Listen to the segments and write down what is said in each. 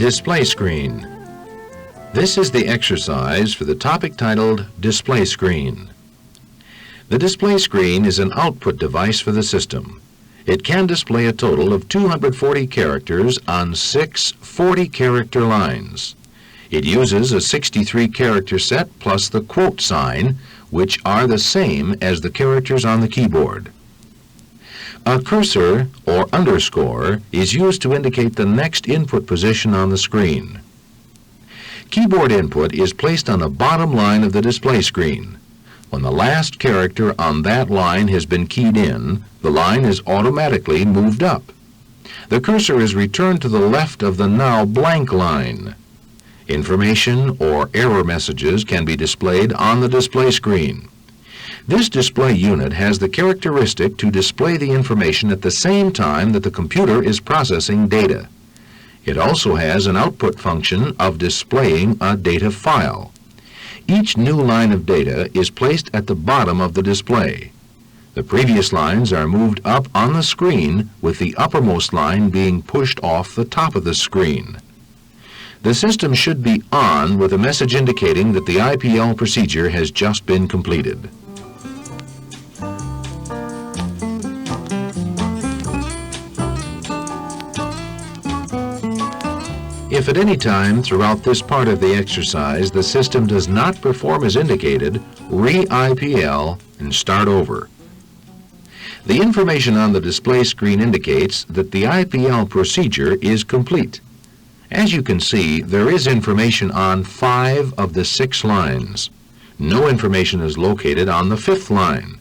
Display screen. This is the exercise for the topic titled Display Screen. The display screen is an output device for the system. It can display a total of 240 characters on 6 40-character lines. It uses a 63-character set plus the quote sign, which are the same as the characters on the keyboard. A cursor or underscore is used to indicate the next input position on the screen. Keyboard input is placed on the bottom line of the display screen. When the last character on that line has been keyed in, the line is automatically moved up. The cursor is returned to the left of the now blank line. Information or error messages can be displayed on the display screen. This display unit has the characteristic to display the information at the same time that the computer is processing data. It also has an output function of displaying a data file. Each new line of data is placed at the bottom of the display. The previous lines are moved up on the screen, with the uppermost line being pushed off the top of the screen. The system should be on with a message indicating that the IPL procedure has just been completed. If at any time throughout this part of the exercise the system does not perform as indicated, re-IPL and start over. The information on the display screen indicates that the IPL procedure is complete. As you can see, there is information on 5 of the 6 lines. No information is located on the 5th line.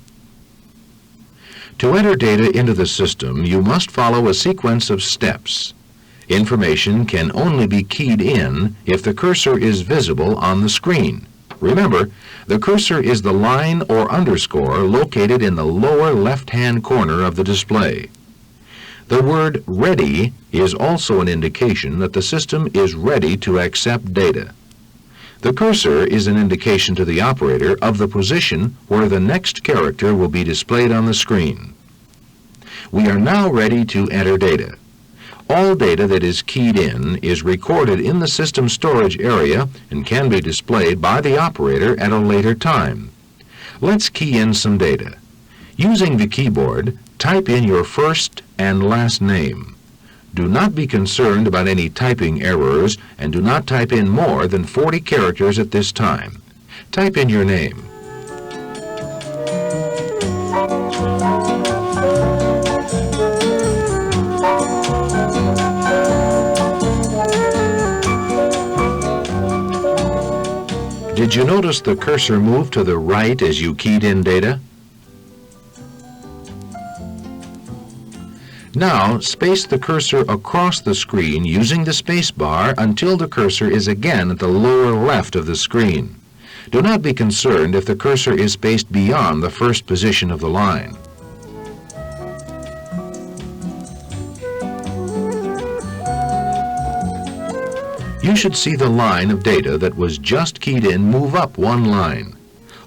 To enter data into the system, you must follow a sequence of steps. Information can only be keyed in if the cursor is visible on the screen. Remember, the cursor is the line or underscore located in the lower left-hand corner of the display. The word "ready" is also an indication that the system is ready to accept data. The cursor is an indication to the operator of the position where the next character will be displayed on the screen. We are now ready to enter data. All data that is keyed in is recorded in the system storage area and can be displayed by the operator at a later time. Let's key in some data. Using the keyboard, type in your first and last name. Do not be concerned about any typing errors and do not type in more than 40 characters at this time. Type in your name. Did you notice the cursor move to the right as you keyed in data? Now, space the cursor across the screen using the space bar until the cursor is again at the lower left of the screen. Do not be concerned if the cursor is spaced beyond the first position of the line. You should see the line of data that was just keyed in move up one line.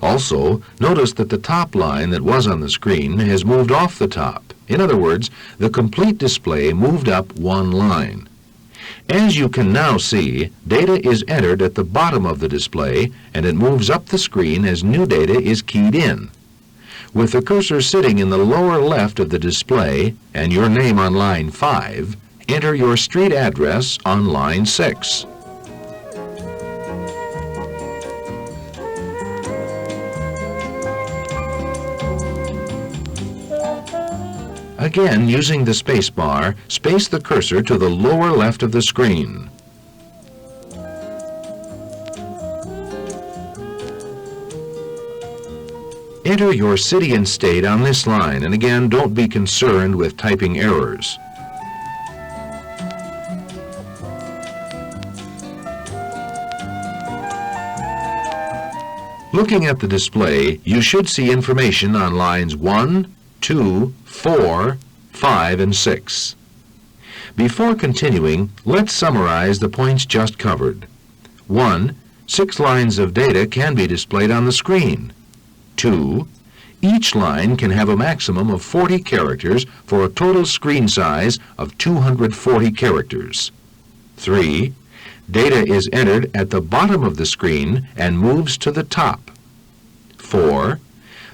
Also, notice that the top line that was on the screen has moved off the top. In other words, the complete display moved up one line. As you can now see, data is entered at the bottom of the display and it moves up the screen as new data is keyed in. With the cursor sitting in the lower left of the display and your name on line 5, enter your street address on line 6. Again, using the space bar, space the cursor to the lower left of the screen. Enter your city and state on this line, and again, don't be concerned with typing errors. Looking at the display, you should see information on lines 1, 2, 4, 5, and 6. Before continuing, let's summarize the points just covered. 1. 6 lines of data can be displayed on the screen. 2. Each line can have a maximum of 40 characters for a total screen size of 240 characters. 3. Data is entered at the bottom of the screen and moves to the top. 4.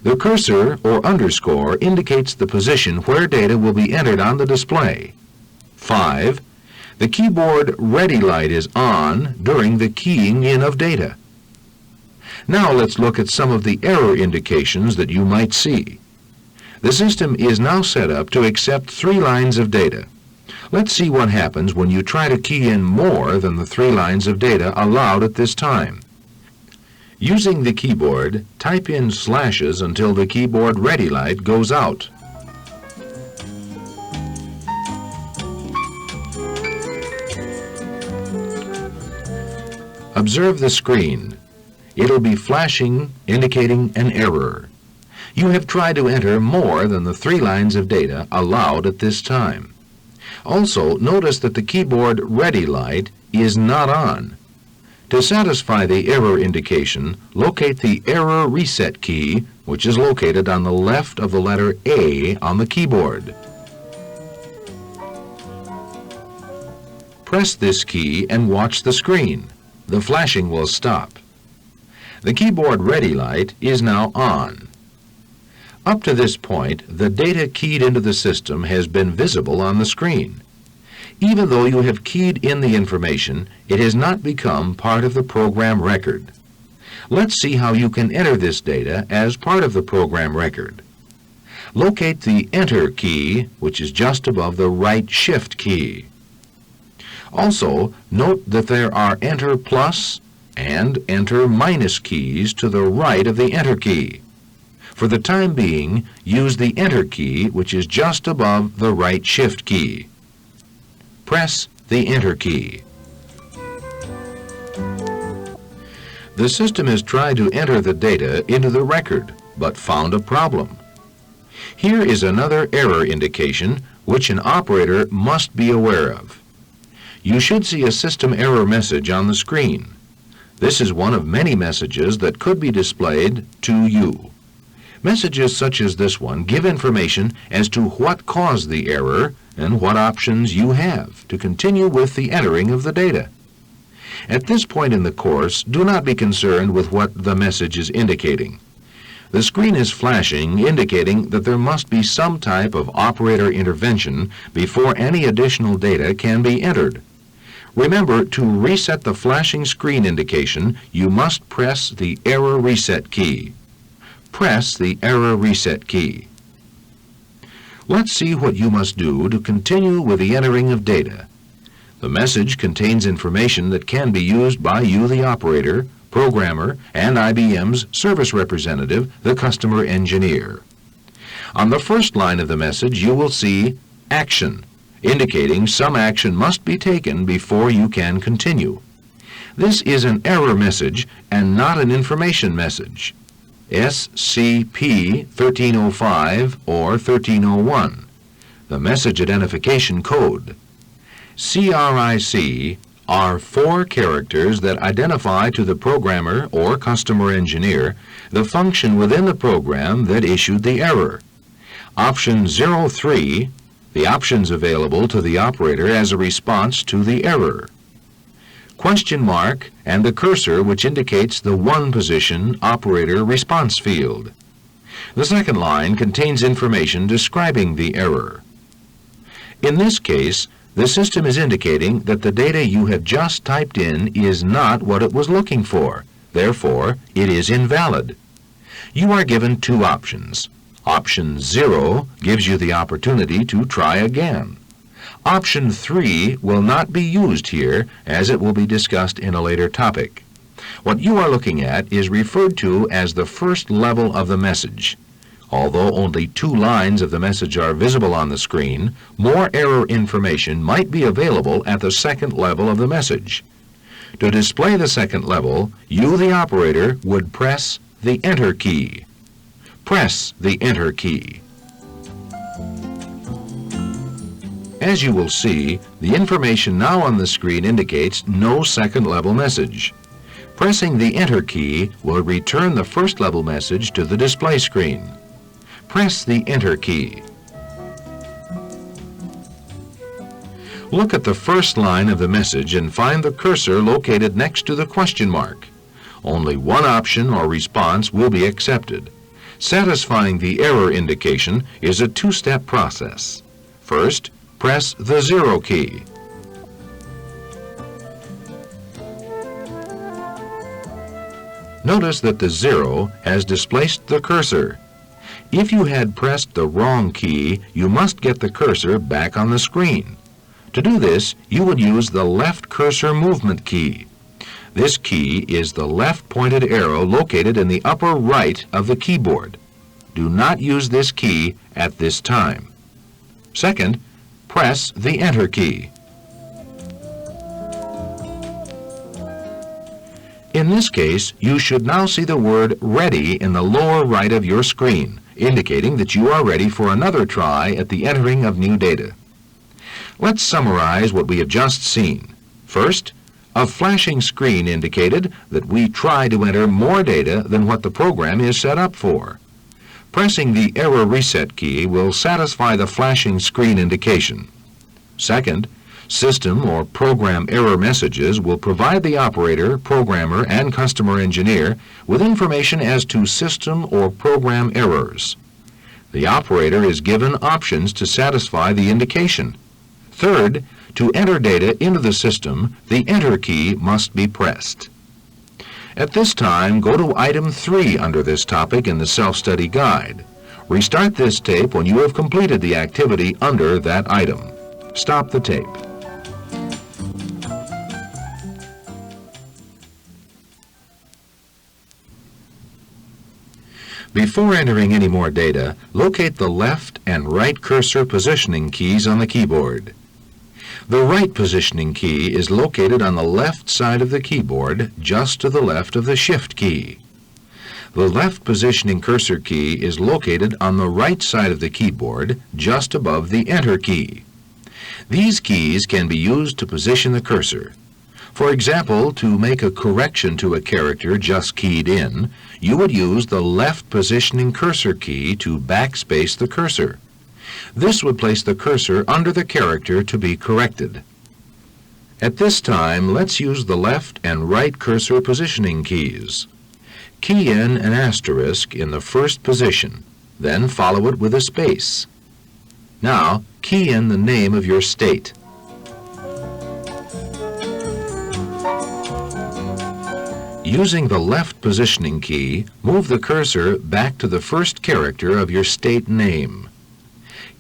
The cursor or underscore indicates the position where data will be entered on the display. 5. The keyboard ready light is on during the keying in of data. Now let's look at some of the error indications that you might see. The system is now set up to accept 3 lines of data. Let's see what happens when you try to key in more than the 3 lines of data allowed at this time. Using the keyboard, type in slashes until the keyboard ready light goes out. Observe the screen. It'll be flashing, indicating an error. You have tried to enter more than the 3 lines of data allowed at this time. Also, notice that the keyboard ready light is not on. To satisfy the error indication, locate the error reset key, which is located on the left of the letter A on the keyboard. Press this key and watch the screen. The flashing will stop. The keyboard ready light is now on. Up to this point, the data keyed into the system has been visible on the screen. Even though you have keyed in the information, it has not become part of the program record. Let's see how you can enter this data as part of the program record. Locate the Enter key, which is just above the right Shift key. Also, note that there are Enter plus and Enter minus keys to the right of the Enter key. For the time being, use the Enter key, which is just above the right Shift key. Press the Enter key. The system has tried to enter the data into the record, but found a problem. Here is another error indication which an operator must be aware of. You should see a system error message on the screen. This is one of many messages that could be displayed to you. Messages such as this one give information as to what caused the error and what options you have to continue with the entering of the data. At this point in the course, do not be concerned with what the message is indicating. The screen is flashing, indicating that there must be some type of operator intervention before any additional data can be entered. Remember, to reset the flashing screen indication, you must press the Error Reset key. Press the Error Reset key. Let's see what you must do to continue with the entering of data. The message contains information that can be used by you, the operator, programmer, and IBM's service representative, the customer engineer. On the first line of the message, you will see Action, indicating some action must be taken before you can continue. This is an error message and not an information message. SCP-1305 or 1301, the message identification code. CRIC are 4 characters that identify to the programmer or customer engineer the function within the program that issued the error. Option 03, the options available to the operator as a response to the error. Question mark and the cursor which indicates the 1 position operator response field. The second line contains information describing the error. In this case, the system is indicating that the data you have just typed in is not what it was looking for. Therefore, it is invalid. You are given 2 options. Option 0 gives you the opportunity to try again. Option 3 will not be used here, as it will be discussed in a later topic. What you are looking at is referred to as the first level of the message. Although only 2 lines of the message are visible on the screen, more error information might be available at the second level of the message. To display the second level, you, the operator, would press the Enter key. Press the Enter key. As you will see, the information now on the screen indicates no second level message. Pressing the Enter key will return the first level message to the display screen. Press the Enter key. Look at the first line of the message and find the cursor located next to the question mark. Only one option or response will be accepted. Satisfying the error indication is a two-step process. First, press the 0 key. Notice that the 0 has displaced the cursor. If you had pressed the wrong key, you must get the cursor back on the screen. To do this, you would use the left cursor movement key. This key is the left-pointed arrow located in the upper right of the keyboard. Do not use this key at this time. Second, press the Enter key. In this case, you should now see the word Ready in the lower right of your screen, indicating that you are ready for another try at the entering of new data. Let's summarize what we have just seen. First, a flashing screen indicated that we try to enter more data than what the program is set up for. Pressing the Error Reset key will satisfy the flashing screen indication. Second, system or program error messages will provide the operator, programmer, and customer engineer with information as to system or program errors. The operator is given options to satisfy the indication. Third, to enter data into the system, the Enter key must be pressed. At this time, go to item 3 under this topic in the self-study guide. Restart this tape when you have completed the activity under that item. Stop the tape. Before entering any more data, locate the left and right cursor positioning keys on the keyboard. The right positioning key is located on the left side of the keyboard, just to the left of the Shift key. The left positioning cursor key is located on the right side of the keyboard, just above the Enter key. These keys can be used to position the cursor. For example, to make a correction to a character just keyed in, you would use the left positioning cursor key to backspace the cursor. This would place the cursor under the character to be corrected. At this time, let's use the left and right cursor positioning keys. Key in an asterisk in the first position, then follow it with a space. Now, key in the name of your state. Using the left positioning key, move the cursor back to the first character of your state name.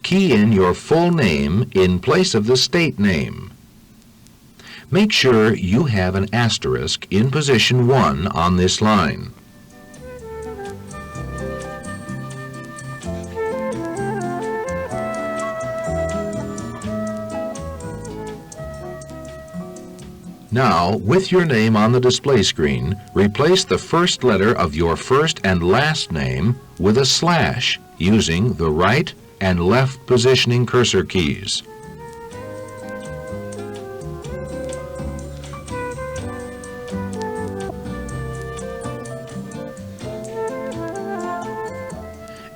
Key in your full name in place of the state name. Make sure you have an asterisk in position 1 on this line. Now, with your name on the display screen, replace the first letter of your first and last name with a slash using the right and left positioning cursor keys.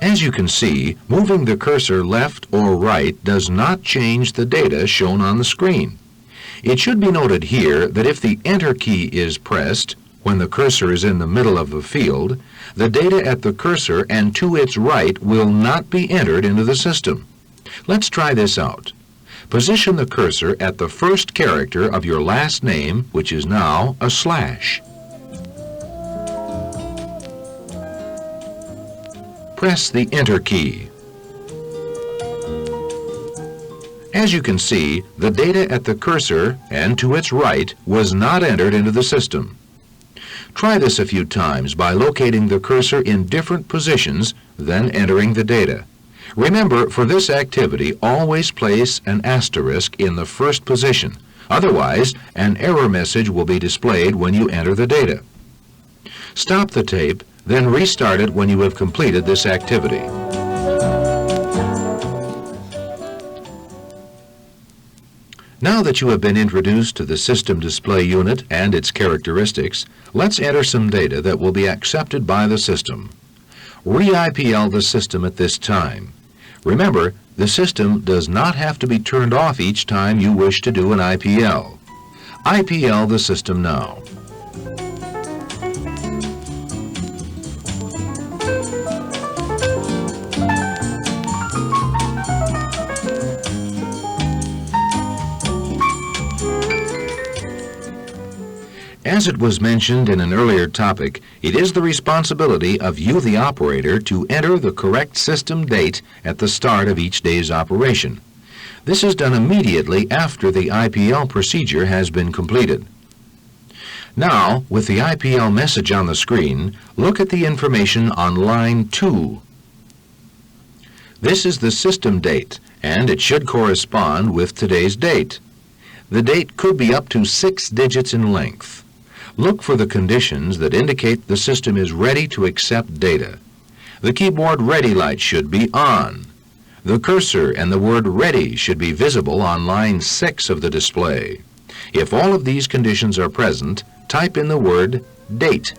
As you can see, moving the cursor left or right does not change the data shown on the screen. It should be noted here that if the Enter key is pressed, when the cursor is in the middle of the field, the data at the cursor and to its right will not be entered into the system. Let's try this out. Position the cursor at the first character of your last name, which is now a slash. Press the Enter key. As you can see, the data at the cursor and to its right was not entered into the system. Try this a few times by locating the cursor in different positions, then entering the data. Remember, for this activity, always place an asterisk in the first position. Otherwise, an error message will be displayed when you enter the data. Stop the tape, then restart it when you have completed this activity. Now that you have been introduced to the system display unit and its characteristics, let's enter some data that will be accepted by the system. Re-IPL the system at this time. Remember, the system does not have to be turned off each time you wish to do an IPL. IPL the system now. As it was mentioned in an earlier topic, it is the responsibility of you, the operator, to enter the correct system date at the start of each day's operation. This is done immediately after the IPL procedure has been completed. Now, with the IPL message on the screen, look at the information on line 2. This is the system date, and it should correspond with today's date. The date could be up to 6 digits in length. Look for the conditions that indicate the system is ready to accept data. The keyboard ready light should be on. The cursor and the word ready should be visible on line 6 of the display. If all of these conditions are present, type in the word date.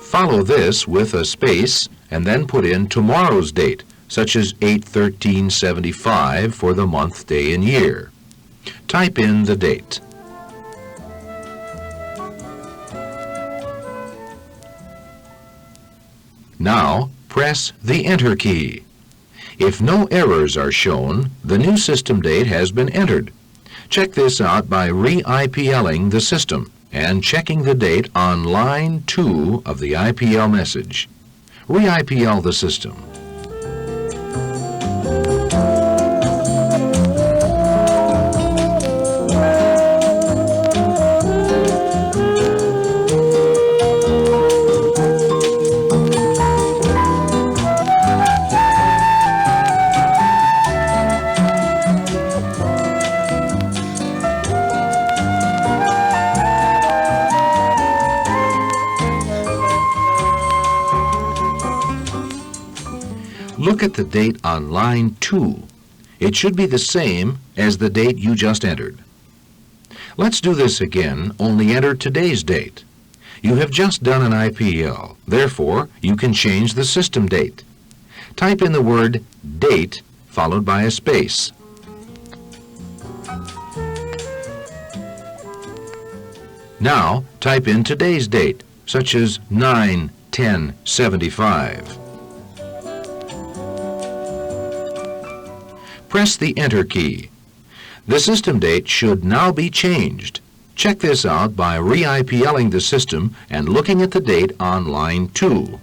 Follow this with a space and then put in tomorrow's date, such as 8/13/75 for the month, day, and year. Type in the date. Now, press the Enter key. If no errors are shown, the new system date has been entered. Check this out by re-IPLing the system and checking the date on line 2 of the IPL message. Re-IPL the system. Look at the date on line 2. It should be the same as the date you just entered. Let's do this again, only enter today's date. You have just done an IPL, therefore you can change the system date. Type in the word date followed by a space. Now type in today's date, such as 9/10/75. Press the Enter key. The system date should now be changed. Check this out by re-IPLing the system and looking at the date on line 2.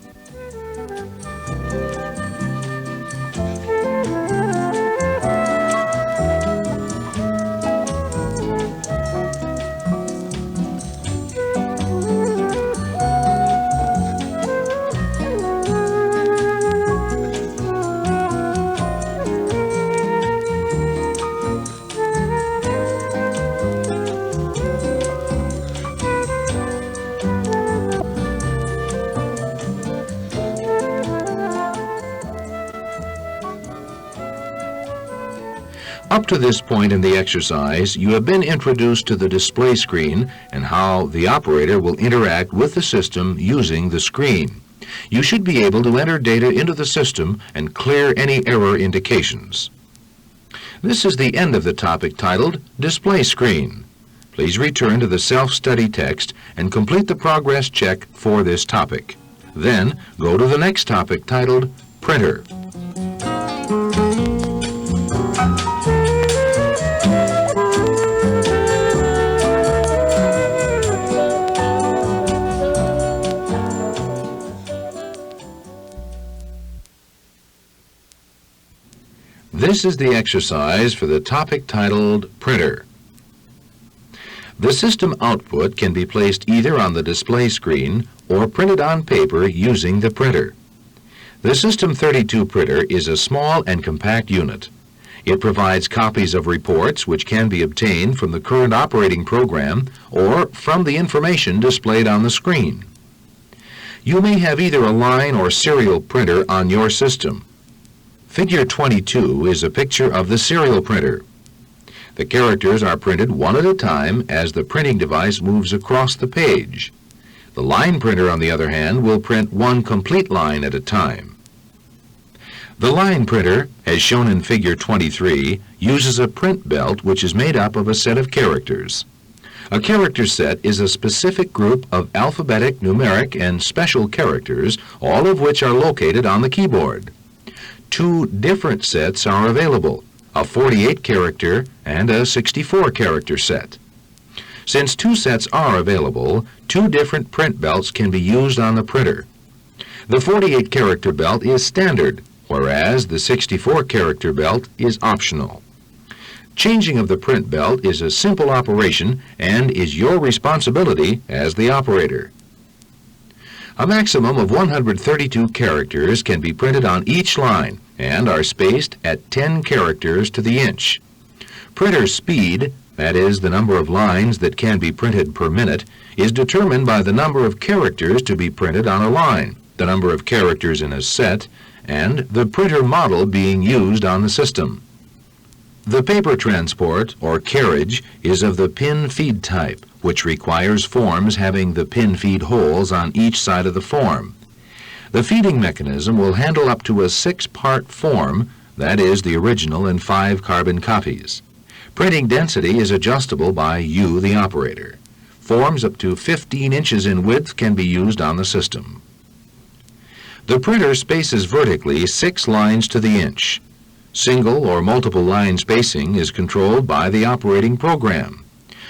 Up to this point in the exercise, you have been introduced to the display screen and how the operator will interact with the system using the screen. You should be able to enter data into the system and clear any error indications. This is the end of the topic titled Display Screen. Please return to the self-study text and complete the progress check for this topic. Then go to the next topic titled Printer. This is the exercise for the topic titled Printer. The system output can be placed either on the display screen or printed on paper using the printer. The System 32 printer is a small and compact unit. It provides copies of reports which can be obtained from the current operating program or from the information displayed on the screen. You may have either a line or serial printer on your system. Figure 22 is a picture of the serial printer. The characters are printed one at a time as the printing device moves across the page. The line printer, on the other hand, will print one complete line at a time. The line printer, as shown in Figure 23, uses a print belt which is made up of a set of characters. A character set is a specific group of alphabetic, numeric, and special characters, all of which are located on the keyboard. Two different sets are available, a 48-character and a 64-character set. Since two sets are available, two different print belts can be used on the printer. The 48-character belt is standard, whereas the 64-character belt is optional. Changing of the print belt is a simple operation and is your responsibility as the operator. A maximum of 132 characters can be printed on each line and are spaced at 10 characters to the inch. Printer speed, that is, the number of lines that can be printed per minute, is determined by the number of characters to be printed on a line, the number of characters in a set, and the printer model being used on the system. The paper transport, or carriage, is of the pin feed type, which requires forms having the pin feed holes on each side of the form. The feeding mechanism will handle up to a 6-part form, that is, the original and 5 carbon copies. Printing density is adjustable by you, the operator. Forms up to 15 inches in width can be used on the system. The printer spaces vertically 6 lines to the inch. Single or multiple line spacing is controlled by the operating program.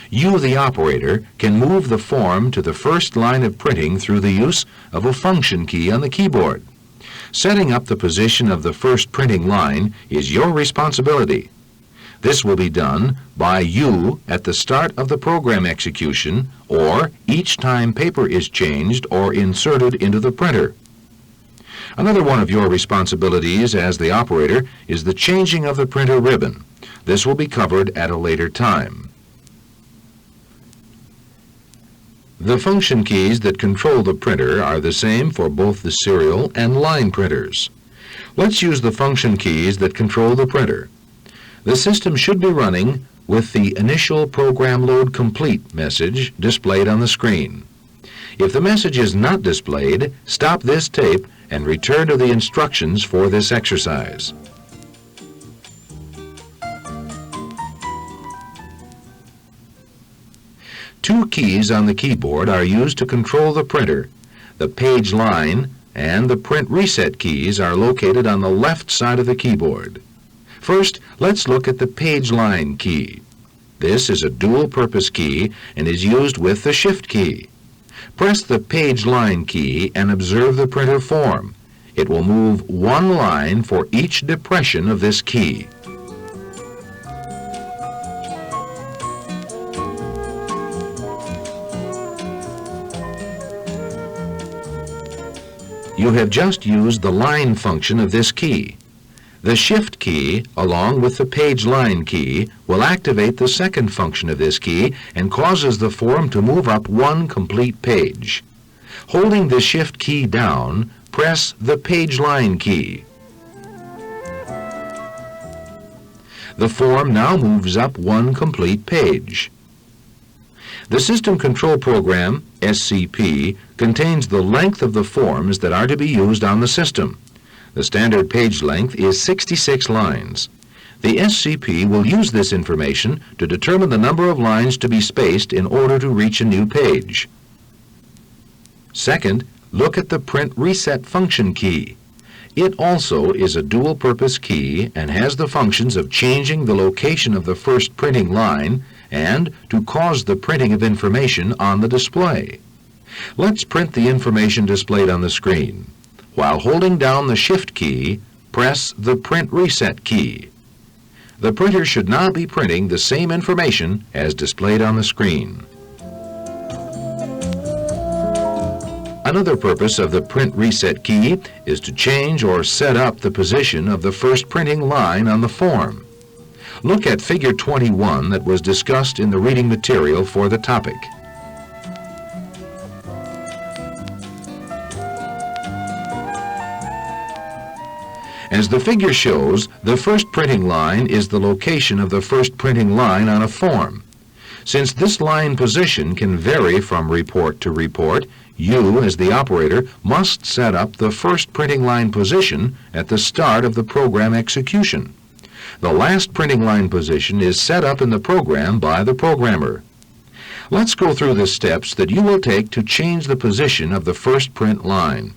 You, the operator, can move the form to the first line of printing through the use of a function key on the keyboard. Setting up the position of the first printing line is your responsibility. This will be done by you at the start of the program execution or each time paper is changed or inserted into the printer. Another one of your responsibilities as the operator is the changing of the printer ribbon. This will be covered at a later time. The function keys that control the printer are the same for both the serial and line printers. Let's use the function keys that control the printer. The system should be running with the initial program load complete message displayed on the screen. If the message is not displayed, stop this tape and return to the instructions for this exercise. Two keys on the keyboard are used to control the printer. The page line and the print reset keys are located on the left side of the keyboard. First, let's look at the page line key. This is a dual-purpose key and is used with the shift key. Press the page line key and observe the printer form. It will move one line for each depression of this key. You have just used the line function of this key. The shift key, along with the page line key, will activate the second function of this key and causes the form to move up one complete page. Holding the shift key down, press the page line key. The form now moves up one complete page. The System Control Program, SCP, contains the length of the forms that are to be used on the system. The standard page length is 66 lines. The SCP will use this information to determine the number of lines to be spaced in order to reach a new page. Second, look at the print reset function key. It also is a dual-purpose key and has the functions of changing the location of the first printing line and to cause the printing of information on the display. Let's print the information displayed on the screen. While holding down the shift key, press the print reset key. The printer should now be printing the same information as displayed on the screen. Another purpose of the print reset key is to change or set up the position of the first printing line on the form. Look at Figure 21 that was discussed in the reading material for the topic. As the figure shows, the first printing line is the location of the first printing line on a form. Since this line position can vary from report to report, you, as the operator, must set up the first printing line position at the start of the program execution. The last printing line position is set up in the program by the programmer. Let's go through the steps that you will take to change the position of the first print line.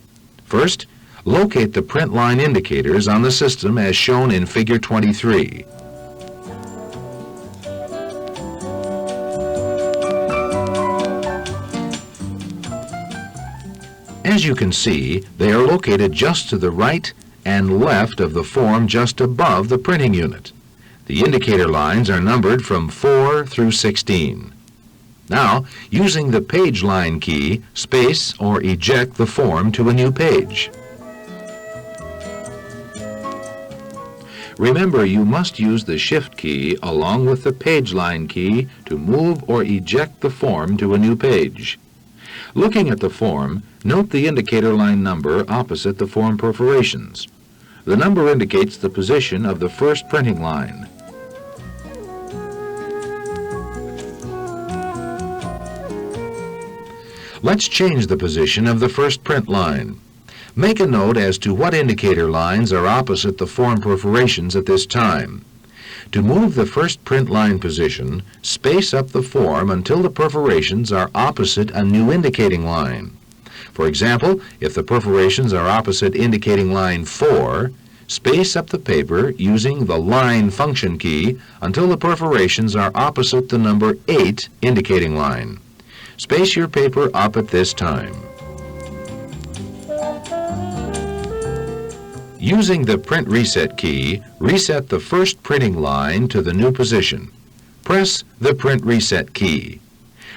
First, locate the print line indicators on the system as shown in Figure 23. As you can see, they are located just to the right and left of the form just above the printing unit. The indicator lines are numbered from 4 through 16. Now, using the page line key, space or eject the form to a new page. Remember, you must use the Shift key along with the page line key to move or eject the form to a new page. Looking at the form, note the indicator line number opposite the form perforations. The number indicates the position of the first printing line. Let's change the position of the first print line. Make a note as to what indicator lines are opposite the form perforations at this time. To move the first print line position, space up the form until the perforations are opposite a new indicating line. For example, if the perforations are opposite indicating line 4, space up the paper using the line function key until the perforations are opposite the number 8 indicating line. Space your paper up at this time. Using the print reset key, reset the first printing line to the new position. Press the print reset key.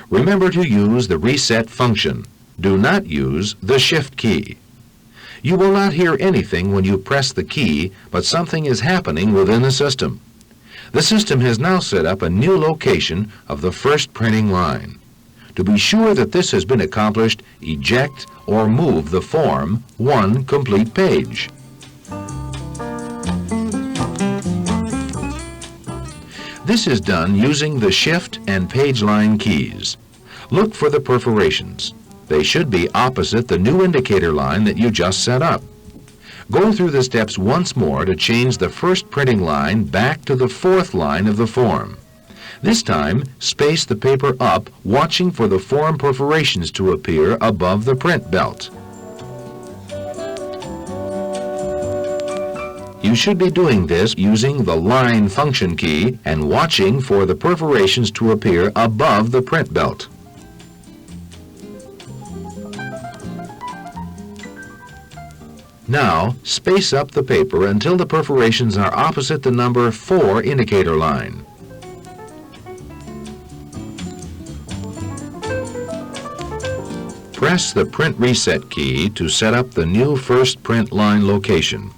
Remember to use the reset function. Do not use the Shift key. You will not hear anything when you press the key, but something is happening within the system. The system has now set up a new location of the first printing line. To be sure that this has been accomplished, eject or move the form one complete page. This is done using the Shift and page line keys. Look for the perforations. They should be opposite the new indicator line that you just set up. Go through the steps once more to change the first printing line back to the 4th line of the form. This time, space the paper up, watching for the form perforations to appear above the print belt. You should be doing this using the line function key and watching for the perforations to appear above the print belt. Now, space up the paper until the perforations are opposite the number 4 indicator line. Press the print reset key to set up the new first print line location.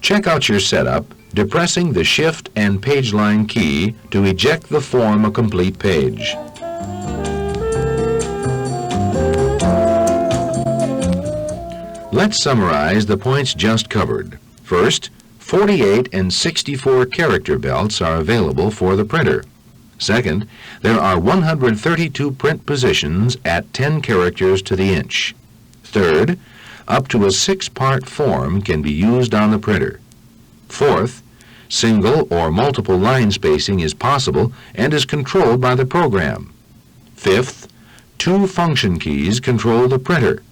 Check out your setup, depressing the Shift and page line key to eject the form a complete page. Let's summarize the points just covered. First, 48 and 64 character belts are available for the printer. Second, there are 132 print positions at 10 characters to the inch. Third, up to a 6-part form can be used on the printer. Fourth, single or multiple line spacing is possible and is controlled by the program. Fifth, 2 function keys control the printer.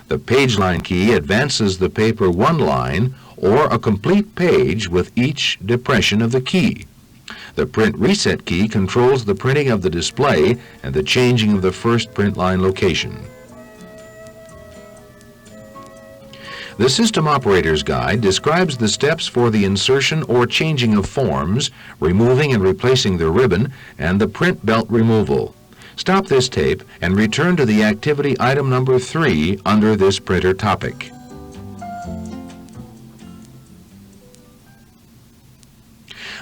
The page line key advances the paper 1 line or a complete page with each depression of the key. The print reset key controls the printing of the display and the changing of the first print line location. The System Operator's Guide describes the steps for the insertion or changing of forms, removing and replacing the ribbon, and the print belt removal. Stop this tape and return to the activity item number 3 under this printer topic.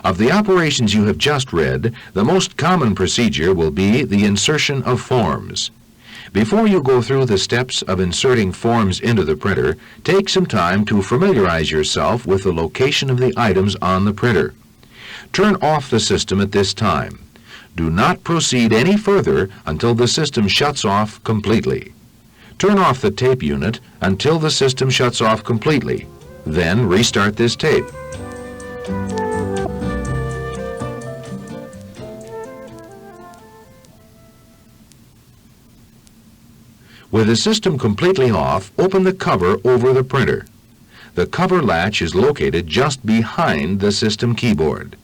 Of the operations you have just read, the most common procedure will be the insertion of forms. Before you go through the steps of inserting forms into the printer, take some time to familiarize yourself with the location of the items on the printer. Turn off the system at this time. Do not proceed any further until the system shuts off completely. Turn off the tape unit until the system shuts off completely. Then restart this tape. With the system completely off, open the cover over the printer. The cover latch is located just behind the system keyboard.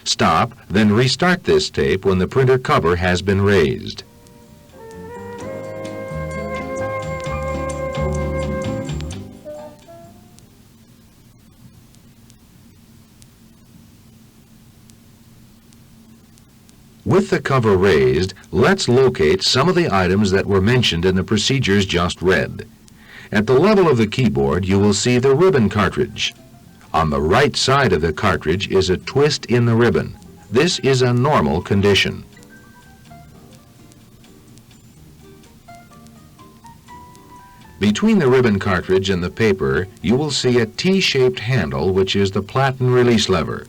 Stop, then restart this tape when the printer cover has been raised. With the cover raised, let's locate some of the items that were mentioned in the procedures just read. At the level of the keyboard, you will see the ribbon cartridge. On the right side of the cartridge is a twist in the ribbon. This is a normal condition. Between the ribbon cartridge and the paper, you will see a T-shaped handle, which is the platen release lever.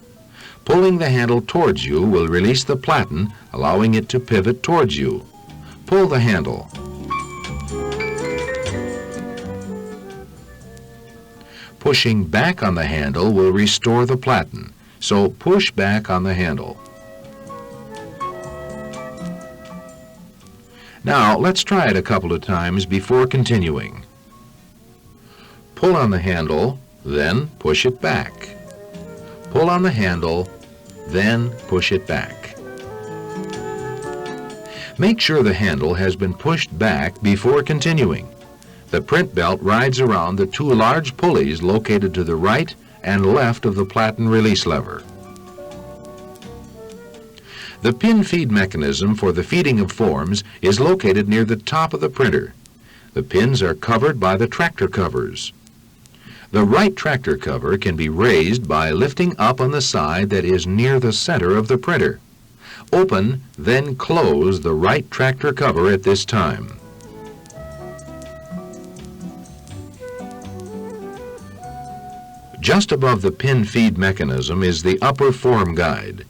Pulling the handle towards you will release the platen, allowing it to pivot towards you. Pull the handle. Pushing back on the handle will restore the platen, so push back on the handle. Now, let's try it a couple of times before continuing. Pull on the handle, then push it back. Pull on the handle, then push it back. Make sure the handle has been pushed back before continuing. The print belt rides around the two large pulleys located to the right and left of the platen release lever. The pin feed mechanism for the feeding of forms is located near the top of the printer. The pins are covered by the tractor covers. The right tractor cover can be raised by lifting up on the side that is near the center of the printer. Open, then close the right tractor cover at this time. Just above the pin feed mechanism is the upper form guide.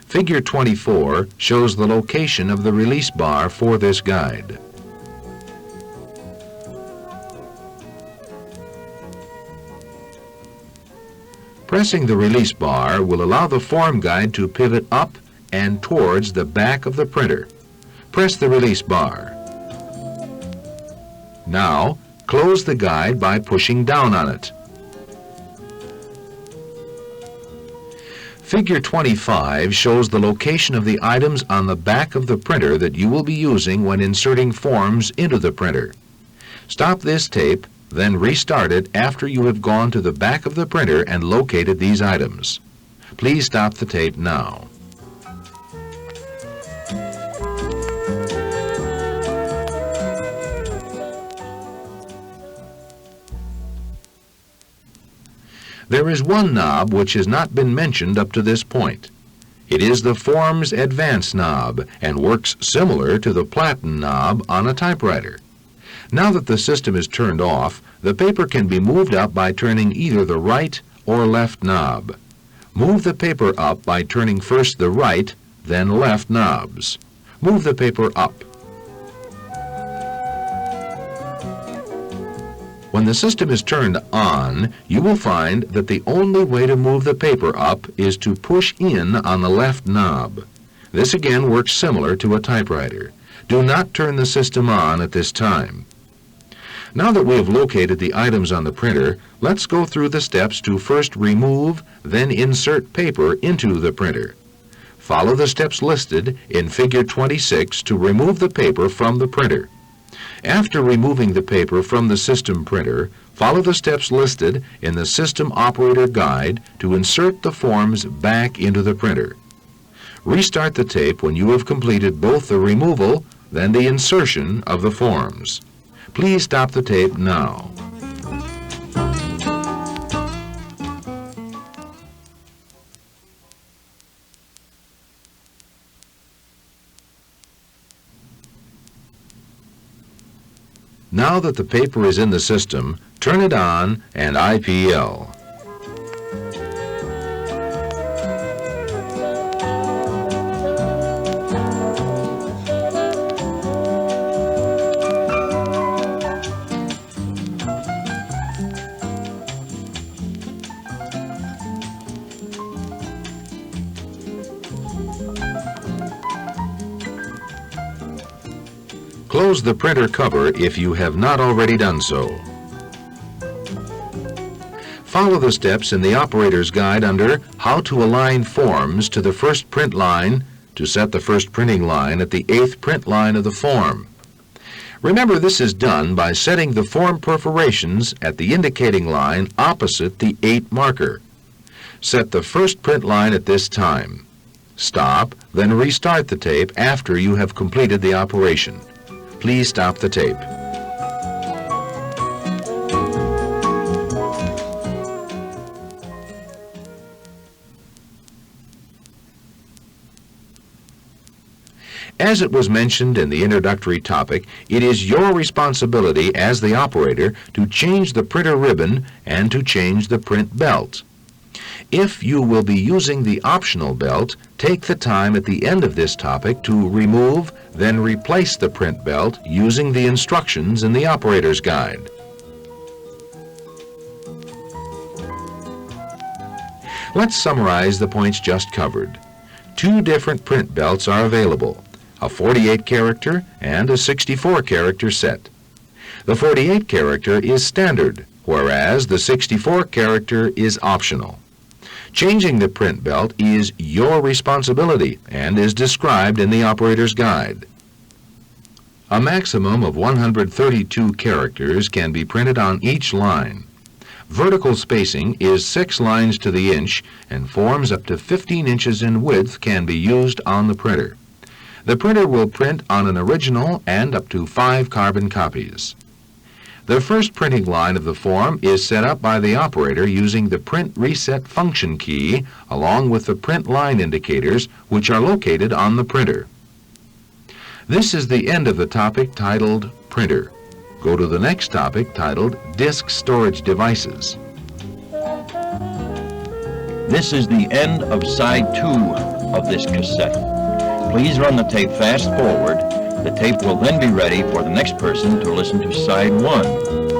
Figure 24 shows the location of the release bar for this guide. Pressing the release bar will allow the form guide to pivot up and towards the back of the printer. Press the release bar. Now, close the guide by pushing down on it. Figure 25 shows the location of the items on the back of the printer that you will be using when inserting forms into the printer. Stop this tape, then restart it after you have gone to the back of the printer and located these items. Please stop the tape now. There is one knob which has not been mentioned up to this point. It is the Forms Advance knob and works similar to the platen knob on a typewriter. Now that the system is turned off, the paper can be moved up by turning either the right or left knob. Move the paper up by turning first the right, then left knobs. Move the paper up. When the system is turned on, you will find that the only way to move the paper up is to push in on the left knob. This again works similar to a typewriter. Do not turn the system on at this time. Now that we have located the items on the printer, let's go through the steps to first remove, then insert paper into the printer. Follow the steps listed in Figure 26 to remove the paper from the printer. After removing the paper from the system printer, follow the steps listed in the System Operator Guide to insert the forms back into the printer. Restart the tape when you have completed both the removal, then the insertion of the forms. Please stop the tape now. Now that the paper is in the system, turn it on and IPL. close the printer cover if you have not already done so. Follow the steps in the operator's guide under How to Align Forms to the first print line to set the first printing line at the 8th print line of the form. Remember, this is done by setting the form perforations at the indicating line opposite the 8 marker. Set the first print line at this time. Stop, then restart the tape after you have completed the operation. Please stop the tape. As it was mentioned in the introductory topic, it is your responsibility as the operator to change the printer ribbon and to change the print belt. If you will be using the optional belt, take the time at the end of this topic to remove, then replace the print belt using the instructions in the operator's guide. Let's summarize the points just covered. 2 different print belts are available, a 48-character and a 64-character set. The 48-character is standard, whereas the 64-character is optional. Changing the print belt is your responsibility and is described in the operator's guide. A maximum of 132 characters can be printed on each line. Vertical spacing is 6 lines to the inch, and forms up to 15 inches in width can be used on the printer. The printer will print on an original and up to 5 carbon copies. The first printing line of the form is set up by the operator using the Print Reset function key along with the print line indicators, which are located on the printer. This is the end of the topic titled Printer. Go to the next topic titled Disk Storage Devices. This is the end of side 2 of this cassette. Please run the tape fast forward. The tape will then be ready for the next person to listen to side 1.